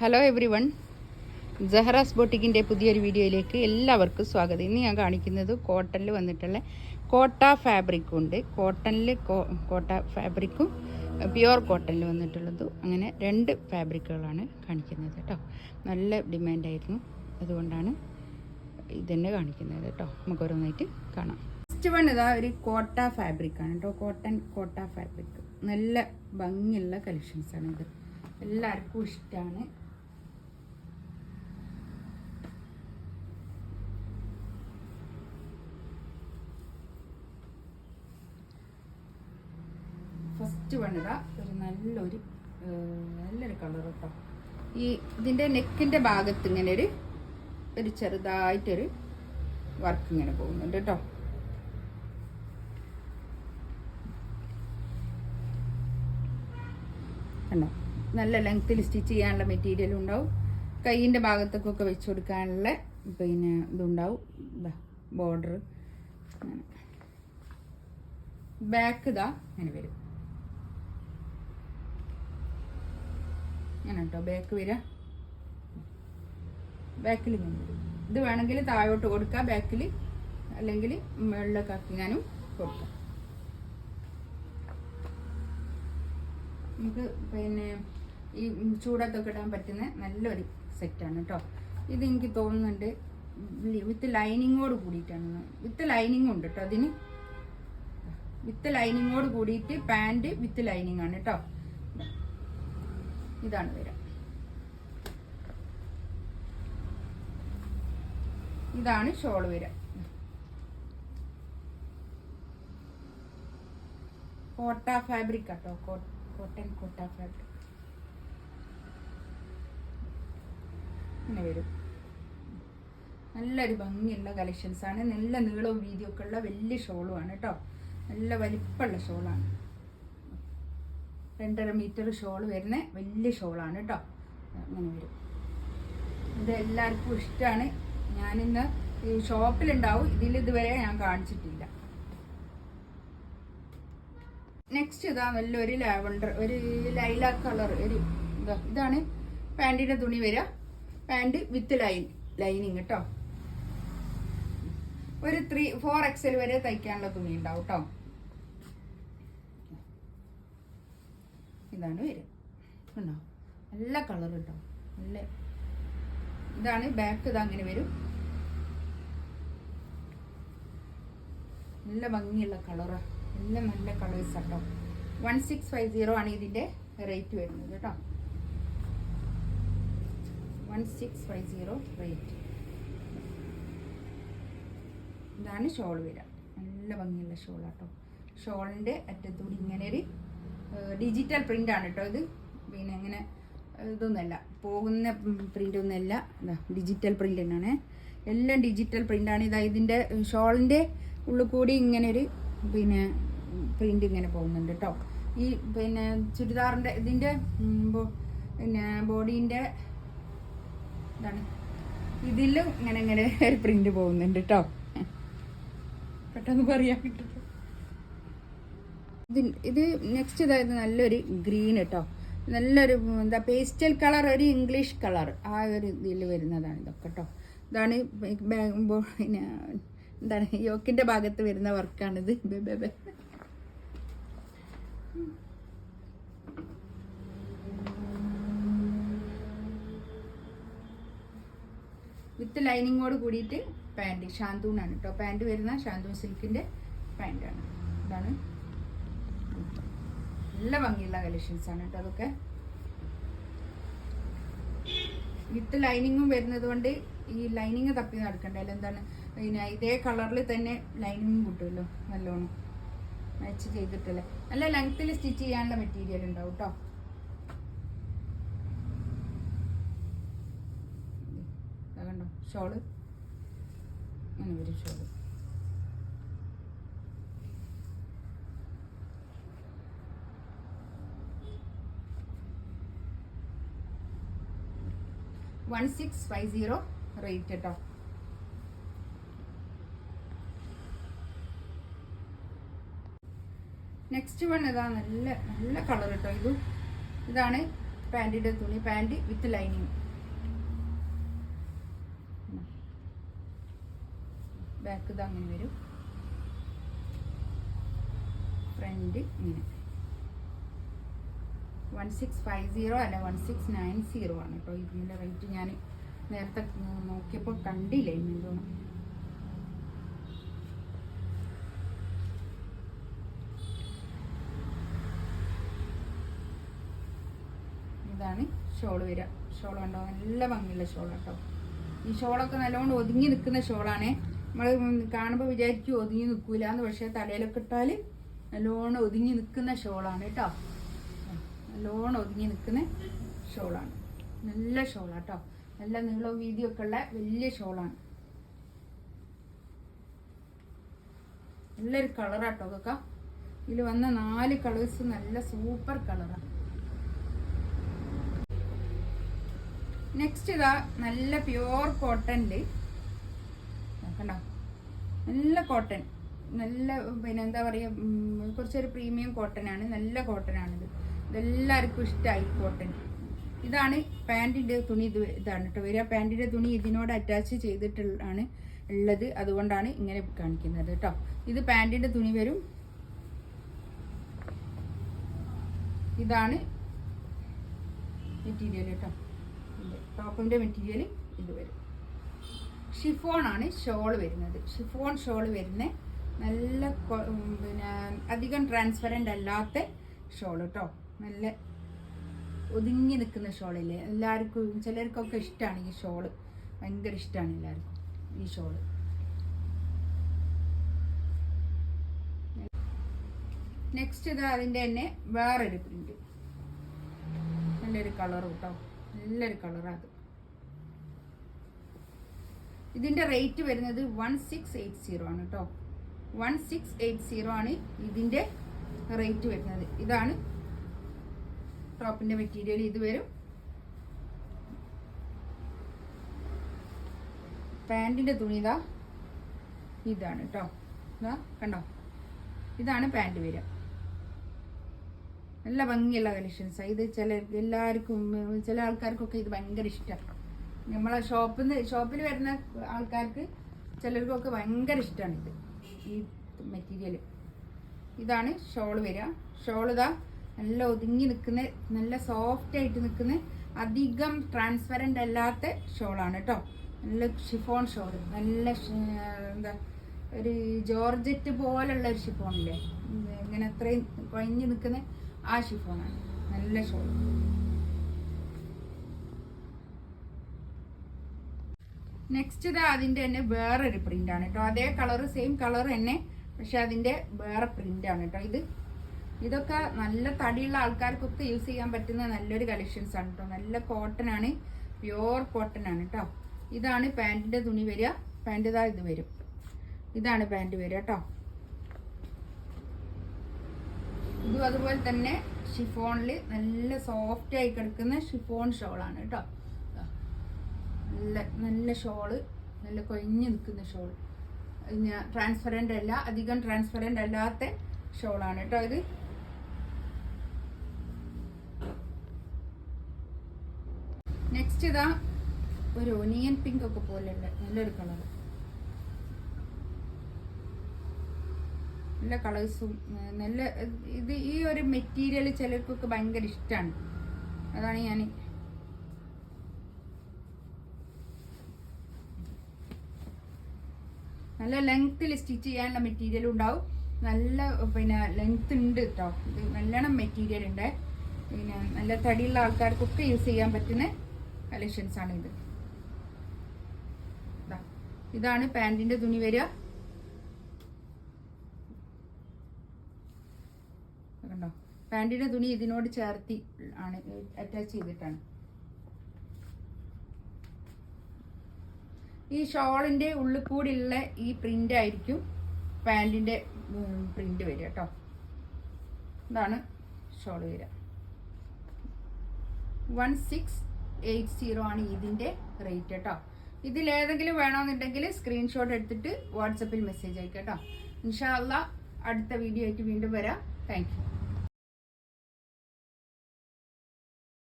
Hello every one, Jahra's ബൊട്ടിക്കിൻ്റെ പുതിയൊരു വീഡിയോയിലേക്ക് എല്ലാവർക്കും സ്വാഗതം. ഇന്ന് ഞാൻ കാണിക്കുന്നത് കോട്ടണിൽ വന്നിട്ടുള്ള കോട്ട ഫാബ്രിക്കും ഉണ്ട്. കോട്ടണിൽ കോട്ട ഫാബ്രിക്കും പ്യുവർ കോട്ടണിൽ വന്നിട്ടുള്ളതും അങ്ങനെ രണ്ട് ഫാബ്രിക്കുകളാണ് കാണിക്കുന്നത് കേട്ടോ. നല്ല ഡിമാൻഡായിരുന്നു, അതുകൊണ്ടാണ് ഇതന്നെ കാണിക്കുന്നത് കേട്ടോ. നമുക്ക് ഓരോന്നായിട്ട് കാണാം. ഫസ്റ്റ് വൺ ഇതാ ഒരു കോട്ട ഫാബ്രിക്കാണ് കേട്ടോ. കോട്ട ഫാബ്രിക് നല്ല ഭംഗിയുള്ള കളക്ഷൻസാണ് ഇത്. എല്ലാവർക്കും ഇഷ്ടമാണ്. ഫസ്റ്റ് വണ്ണിതാ ഒരു നല്ലൊരു കളർ കേട്ടോ. ഈ ഇതിൻ്റെ നെക്കിൻ്റെ ഭാഗത്ത് ഇങ്ങനെ ഒരു ചെറുതായിട്ടൊരു വർക്ക് ഇങ്ങനെ പോകുന്നുണ്ട് കേട്ടോ. കണ്ടോ, നല്ല ലെങ്ത്തിൽ സ്റ്റിച്ച് ചെയ്യാനുള്ള മെറ്റീരിയൽ ഉണ്ടാവും. കൈയിൻ്റെ ഭാഗത്തേക്കൊക്കെ വെച്ച് കൊടുക്കാനുള്ള പിന്നെ ഇതുണ്ടാവും. ബോർഡർ ബാക്ക് ഇതാ ഇങ്ങനെ വരും. അങ്ങനെ കേട്ടോ ബാക്ക് വരിക. ബാക്കിൽ ഇങ്ങനെ വരും. ഇത് വേണമെങ്കിൽ താഴോട്ട് കൊടുക്കാം ബാക്കിൽ, അല്ലെങ്കിൽ മുകളിലൊക്കെ ആക്കിങ്ങാനും കൊടുക്കാം. നമുക്ക് പിന്നെ ഈ ചൂടത്തൊക്കെ ഇടാൻ പറ്റുന്ന നല്ലൊരു സെറ്റാണ് കേട്ടോ. ഇത് എനിക്ക് തോന്നുന്നുണ്ട് വിത്ത് ലൈനിങ്ങോട് കൂടിയിട്ടാണ്. വിത്ത് ലൈനിങ് ഉണ്ട് കേട്ടോ അതിന്. വിത്ത് ലൈനിങ്ങോട് കൂടിയിട്ട് പാൻറ് വിത്ത് ലൈനിങ് ആണ് കേട്ടോ. ഇതാണ് വരിക. ഇതാണ് ഷോൾ വരിക. കോട്ട ഫാബ്രിക് കേട്ടോ. കോട്ട ഫാബ്രിക് ഇങ്ങനെ വരും. നല്ലൊരു ഭംഗിയുള്ള കളക്ഷൻസ് ആണ്. നല്ല നീളവും വീതിയൊക്കെ ഉള്ള വലിയ ഷോളുമാണ് കേട്ടോ. നല്ല വലിപ്പമുള്ള ഷോളാണ്. 2.5 മീറ്റർ ഷോൾ വരുന്ന വലിയ ഷോളാണ് കേട്ടോ. അങ്ങനെ വരും. ഇത് എല്ലാവർക്കും ഇഷ്ടമാണ്. ഞാനിന്ന് ഈ ഷോപ്പിലുണ്ടാവും. ഇതുവരെ ഞാൻ കാണിച്ചിട്ടില്ല. നെക്സ്റ്റ് ഇതാ നല്ലൊരു ലാവണ്ടർ, ഒരു ലൈലാക്ക് കളർ. ഇതാണ് പാൻറ്റിൻ്റെ തുണി വരിക. പാൻറ് വിത്ത് ലൈനിങ് കേട്ടോ. ഒരു 4XL വരെ തയ്ക്കാനുള്ള തുണി ഉണ്ടാവും കേട്ടോ. ഇതാണ് വരിക. കണ്ടോ, നല്ല കളർ കേട്ടോ. നല്ല ഇതാണ് ബാക്ക്. ഇത് അങ്ങനെ വരും. നല്ല ഭംഗിയുള്ള കളറ്. എല്ലാം നല്ല കളേഴ്സ് കേട്ടോ. 1650 ആണ് ഇതിൻ്റെ റേറ്റ് വരുന്നത് കേട്ടോ. 1650 റേറ്റ്. ഇതാണ് ഷോൾ വരിക. നല്ല ഭംഗിയുള്ള ഷോളാട്ടോ. ഷോളിൻ്റെ അറ്റത്തൂടി ഇങ്ങനെ ഒരു ഡിജിറ്റൽ പ്രിൻ്റ് ആണ് കേട്ടോ. ഇത് പിന്നെ ഇങ്ങനെ ഇതൊന്നുമല്ല, പോകുന്ന പ്രിൻ്റ് ഒന്നുമല്ല. ഡിജിറ്റൽ പ്രിൻ്റ് തന്നെയാണ്. എല്ലാം ഡിജിറ്റൽ പ്രിൻ്റാണ്. ഇതിൻ്റെ ഷോളിൻ്റെ ഉള്ളിൽ കൂടി ഇങ്ങനെ ഒരു പിന്നെ പ്രിൻ്റ് ഇങ്ങനെ പോകുന്നുണ്ട് കേട്ടോ. ഈ പിന്നെ ചുരിദാറിൻ്റെ ഇതിൻ്റെ പിന്നെ ബോഡീൻ്റെ ഇതാണ്. ഇതിലും ഇങ്ങനെ ഒരു പ്രിൻ്റ് പോകുന്നുണ്ട് കേട്ടോ. പെട്ടെന്ന് പറയാൻ കിട്ടും. ഇത് നെക്സ്റ്റ് ഇതായത് നല്ലൊരു ഗ്രീൻ കേട്ടോ. നല്ലൊരു പേസ്റ്റൽ കളർ, ഒരു ഇംഗ്ലീഷ് കളർ, ആ ഒരു ഇതിൽ വരുന്നതാണ് ഇതൊക്കെ കേട്ടോ. ഇതാണ് പിന്നെ എന്താണ് യോക്കിൻ്റെ ഭാഗത്ത് വരുന്ന വർക്കാണിത്. വിത്ത് ലൈനിങ്ങോട് കൂടിയിട്ട് പാൻറ് ഷാന്തൂണാണ് കേട്ടോ. പാൻറ് വരുന്ന ഷാന്തൂൺ സിൽക്കിൻ്റെ പാൻറ്റാണ്. ഇതാണ് നല്ല ഭംഗിയുള്ള കളക്ഷൻസ് ആണ് കേട്ടോ. അതൊക്കെ വിത്ത് ലൈനിങ്ങും വരുന്നത് കൊണ്ട് ഈ ലൈനിങ് തപ്പി നടക്കണ്ടല്ലോ. എന്താണ് പിന്നെ ഇതേ കളറിൽ തന്നെ ലൈനിങ്ങും കിട്ടുമല്ലോ. നല്ലോണം മാച്ച് ചെയ്തിട്ടല്ലേ. നല്ല ലെങ്ത്തിൽ സ്റ്റിച്ച് ചെയ്യാനുള്ള മെറ്റീരിയൽ ഉണ്ടാവും കേട്ടോ. കണ്ടോ ഷോള് അങ്ങനെ വരും. ഷോള് $1650 റേറ്റ് കേട്ടോ. നെക്സ്റ്റ് വൺ ഇതാ നല്ല കളർ കേട്ടോ. ഇതാണ് പാൻറ്റിൻ്റെ തുണി, പാൻറ്റ് വിത്ത് ലൈനിങ്. ബാക്ക് ഇത് അങ്ങനെ വരും, ഫ്രണ്ട് ഇങ്ങനെ. 1650 അല്ല 1690 ആണ് കേട്ടോ ഇതിൻ്റെ റേറ്റ്. ഞാൻ നേരത്തെ നോക്കിയപ്പോൾ കണ്ടില്ല ഇന്നൊന്നും. ഇതാണ് ഷോൾ വരിക. ഷോൾ കണ്ടോ, നല്ല ഭംഗിയുള്ള ഷോൾ കേട്ടോ. ഈ ഷോളൊക്കെ നല്ലോണം ഒതുങ്ങി നിൽക്കുന്ന ഷോളാണ്. നമ്മൾ കാണുമ്പോൾ വിചാരിക്കും ഒതുങ്ങി നിൽക്കൂല എന്ന്, പക്ഷേ തലയിലൊക്കെ ഇട്ടാൽ നല്ലോണം ഒതുങ്ങി നിൽക്കുന്ന ഷോളാണ് കേട്ടോ. നല്ലോണം ഒതുങ്ങി നിൽക്കുന്ന ഷോളാണ്. നല്ല ഷോളാട്ടോ, നല്ല നീളവും വീതിയൊക്കെ ഉള്ള വലിയ ഷോളാണ്. നല്ലൊരു കളറാട്ടോ അതൊക്കെ. ഇതിൽ വന്ന 4 കളേഴ്സ് നല്ല സൂപ്പർ കളറാണ്. നെക്സ്റ്റ് ഇതാ നല്ല പ്യുവർ കോട്ടണില് കണ്ടോ, നല്ല കോട്ടൺ, നല്ല പിന്നെ എന്താ പറയുക, കുറച്ചൊരു പ്രീമിയം കോട്ടനാണ്, നല്ല കോട്ടനാണിത്. ഇതെല്ലാവർക്കും ഇഷ്ടമായി കോട്ടൺ. ഇതാണ് പാൻറ്റിൻ്റെ തുണി. ഇതാണ് കേട്ടോ വരിക. പാൻറ്റിൻ്റെ തുണി ഇതിനോട് അറ്റാച്ച് ചെയ്തിട്ടാണ് ഉള്ളത്, അതുകൊണ്ടാണ് ഇങ്ങനെ കാണിക്കുന്നത് കേട്ടോ. ഇത് പാൻറ്റിൻ്റെ തുണി വരും. ഇതാണ് മെറ്റീരിയൽ കേട്ടോ. ടോപ്പിൻ്റെ മെറ്റീരിയൽ ഇത് വരും. ഷിഫോണാണ് ഷോൾ വരുന്നത്. ഷിഫോൺ ഷോൾ വരുന്ന നല്ല പിന്നെ അധികം ട്രാൻസ്പെറൻ്റ് അല്ലാത്ത ഷോൾ കേട്ടോ. നല്ല ഒതുങ്ങി നിൽക്കുന്ന ഷോളില്ലേ, എല്ലാവർക്കും ചിലർക്കൊക്കെ ഇഷ്ടമാണ് ഈ ഷോള്, ഭയങ്കര ഇഷ്ടമാണ് എല്ലാവർക്കും ഈ ഷോള്. നെക്സ്റ്റ് ഇത് അതിൻ്റെ തന്നെ വേറൊരു പ്രിന്റ്, നല്ലൊരു കളർ കേട്ടോ, നല്ലൊരു കളറാണ്. ഇതിൻ്റെ റേറ്റ് വരുന്നത് 1680 ആണ് കേട്ടോ. 1680 ആണ് ഇതിൻ്റെ റേറ്റ് വരുന്നത്. ഇതാണ് ടോപ്പിൻ്റെ മെറ്റീരിയൽ. ഇത് വരും. പാൻറ്റിൻ്റെ തുണി ഇതാണ് കേട്ടോ. ഇതാ കണ്ടോ, ഇതാണ് പാൻറ്റ് വരിക. നല്ല ഭംഗിയുള്ള കളക്ഷൻസാണ് ഇത്. എല്ലാവർക്കും ചില ആൾക്കാർക്കൊക്കെ ഇത് ഭയങ്കര ഇഷ്ടമാണ്. നമ്മളെ ഷോപ്പിൽ വരുന്ന ആൾക്കാർക്ക് ചിലർക്കൊക്കെ ഭയങ്കര ഇഷ്ടമാണ് ഇത്, ഈ മെറ്റീരിയൽ. ഇതാണ് ഷോൾ വരിക. ഷോൾ ഇതാ നല്ല ഒതുങ്ങി നിൽക്കുന്ന, നല്ല സോഫ്റ്റ് ആയിട്ട് നിൽക്കുന്ന, അധികം ട്രാൻസ്പെറൻ്റ് അല്ലാത്ത ഷോളാണ് കേട്ടോ. നല്ല ഷിഫോൺ ഷോൾ, നല്ല എന്താ ഒരു ജോർജറ്റ് പോലുള്ള ഒരു ഷിഫോണില്ലേ, ഇങ്ങനെ അത്രയും കുഴഞ്ഞു നിൽക്കുന്ന ആ ഷിഫോണാണ്. നല്ല ഷോൾ. നെക്സ്റ്റ് ഇതാ അതിൻ്റെ തന്നെ വേറൊരു പ്രിൻ്റാണ് കേട്ടോ. അതേ കളറ്, സെയിം കളർ തന്നെ, പക്ഷെ അതിൻ്റെ വേറെ പ്രിൻ്റാണ് കേട്ടോ. ഇതൊക്കെ നല്ല തടിയുള്ള ആൾക്കാർക്കൊക്കെ യൂസ് ചെയ്യാൻ പറ്റുന്ന നല്ലൊരു കളക്ഷൻസ് ആണ് കേട്ടോ. നല്ല കോട്ടൺ ആണ്, പ്യുവർ കോട്ടൺ ആണ് കേട്ടോ. ഇതാണ് പാൻറ്റിൻ്റെ തുണി വരിക. പാൻറ്റ് ഇതാ ഇത് വരും. ഇതാണ് പാൻറ്റ് വരിക കേട്ടോ. ഇതും അതുപോലെ തന്നെ ഷിഫോണിൽ നല്ല സോഫ്റ്റ് ആയി കിടക്കുന്ന ഷിഫോൺ ഷോളാണ് കേട്ടോ. നല്ല ഷോള്, നല്ല കൊഴിഞ്ഞ് നിൽക്കുന്ന ഷോൾ. ട്രാൻസ്പെറൻ്റ് അല്ല, അധികം ട്രാൻസ്പെറൻ്റ് അല്ലാത്ത ഷോളാണ് കേട്ടോ ഇത്. നെക്സ്റ്റ് ഇതാ ഒരു ഒനിയൻ പിങ്ക് ഒക്കെ പോലെയുള്ള നല്ലൊരു കളർ. നല്ല കളേഴ്സും നല്ല ഇത്. ഈ ഒരു മെറ്റീരിയൽ ചിലർക്കൊക്കെ ഭയങ്കര ഇഷ്ടമാണ്, അതാണ് ഞാൻ. നല്ല ലെങ്ത്തിൽ സ്റ്റിച്ച് ചെയ്യാനുള്ള മെറ്റീരിയൽ ഉണ്ടാവും. നല്ല പിന്നെ ലെങ്ത് ഉണ്ട് കേട്ടോ. ഇത് നല്ലോണം മെറ്റീരിയൽ ഉണ്ട്. പിന്നെ നല്ല തടിയുള്ള ആൾക്കാർക്കൊക്കെ യൂസ് ചെയ്യാൻ പറ്റുന്ന കളക്ഷൻസ് ആണ് ഇത്. ഇതാണ് പാൻറ്റിൻ്റെ തുണി വരിക. കണ്ടോ, പാൻറ്റിൻ്റെ തുണി ഇതിനോട് ചേർത്തി ആണ് അറ്റാച്ച് ചെയ്തിട്ടാണ്. ഈ ഷോളിൻ്റെ ഉള്ളിൽ കൂടിയുള്ള ഈ പ്രിന്റ് ആയിരിക്കും പാൻറ്റിൻ്റെ പ്രിന്റ് വരിക കേട്ടോ. ഇതാണ് ഷോൾ വരിക. 1680 ആണ് ഇതിൻ്റെ റേറ്റ് കേട്ടോ. ഇതിലേതെങ്കിലും വേണമെന്നുണ്ടെങ്കിൽ സ്ക്രീൻഷോട്ട് എടുത്തിട്ട് വാട്സപ്പിൽ മെസ്സേജ് അയക്കാം കേട്ടോ. ഇൻഷാ അള്ളാ അടുത്ത വീഡിയോ ആയിട്ട് വീണ്ടും വരാം. Thank you.